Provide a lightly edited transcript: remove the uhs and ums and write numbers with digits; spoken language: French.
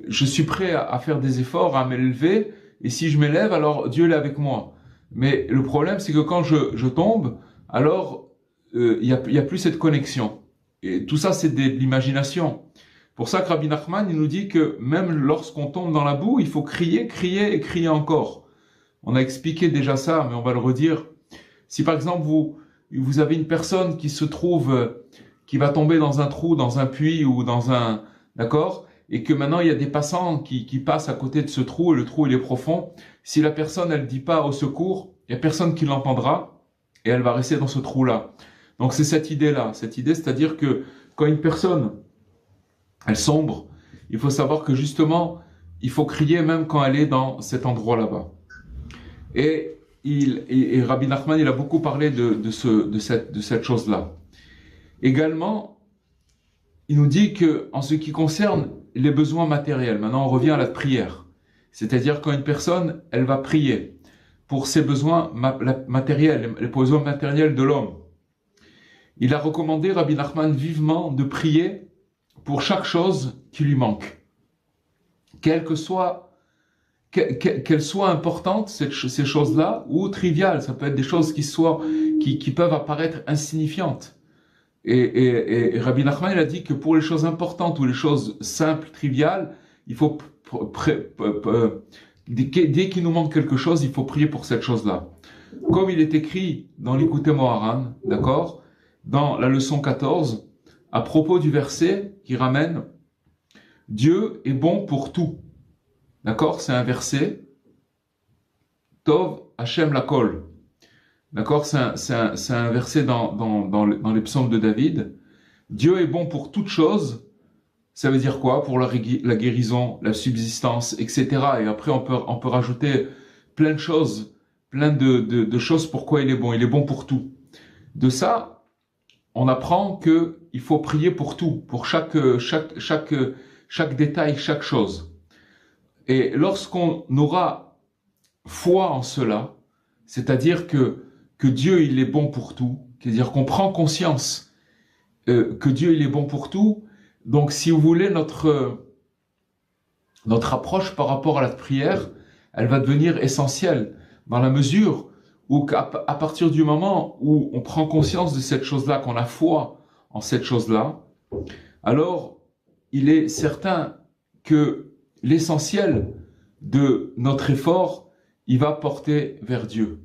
je suis prêt à faire des efforts, à m'élever, et si je m'élève, alors Dieu est avec moi. Mais le problème, c'est que quand je tombe, alors il y a plus cette connexion. Et tout ça, c'est de l'imagination. Pour ça que Rabbi Nachman, il nous dit que même lorsqu'on tombe dans la boue, il faut crier, crier et crier encore. On a expliqué déjà ça, mais on va le redire. Si par exemple vous avez une personne qui se trouve, qui va tomber dans un trou, dans un puits ou dans un, d'accord, et que maintenant il y a des passants qui passent à côté de ce trou et le trou il est profond. Si la personne elle dit pas au secours, il y a personne qui l'entendra et elle va rester dans ce trou-là. Donc c'est cette idée-là, cette idée, c'est-à-dire que quand une personne elle sombre, il faut savoir que justement il faut crier même quand elle est dans cet endroit là-bas. Et Rabbi Nachman, il a beaucoup parlé de cette chose-là. Également, il nous dit que en ce qui concerne les besoins matériels, maintenant on revient à la prière. C'est-à-dire quand une personne, elle va prier pour ses besoins matériels, les besoins matériels de l'homme. Il a recommandé, Rabbi Nachman, vivement de prier pour chaque chose qui lui manque. Qu'elles soient importantes, ces choses-là, ou triviales. Ça peut être des choses qui peuvent apparaître insignifiantes. Et Rabbi Nachman, il a dit que pour les choses importantes ou les choses simples, triviales, il faut, dès qu'il nous manque quelque chose, il faut prier pour cette chose-là. Comme il est écrit dans l'Écoutez Moharan, d'accord, dans la leçon 14, à propos du verset qui ramène Dieu est bon pour tout. D'accord, c'est un verset. Tov Hashem Lakol. D'accord, c'est un verset dans les psaumes de David. Dieu est bon pour toutes choses. Ça veut dire quoi? Pour la guérison, la subsistance, etc. Et après, on peut rajouter plein de choses, plein de choses pourquoi il est bon. Il est bon pour tout. De ça, on apprend que il faut prier pour tout, pour chaque détail, chaque chose. Et lorsqu'on aura foi en cela, c'est-à-dire que Dieu il est bon pour tout, c'est-à-dire qu'on prend conscience que Dieu il est bon pour tout. Donc si vous voulez notre approche par rapport à la prière, elle va devenir essentielle dans la mesure où à partir du moment où on prend conscience de cette chose-là, qu'on a foi en cette chose-là, alors il est certain que l'essentiel de notre effort, il va porter vers Dieu.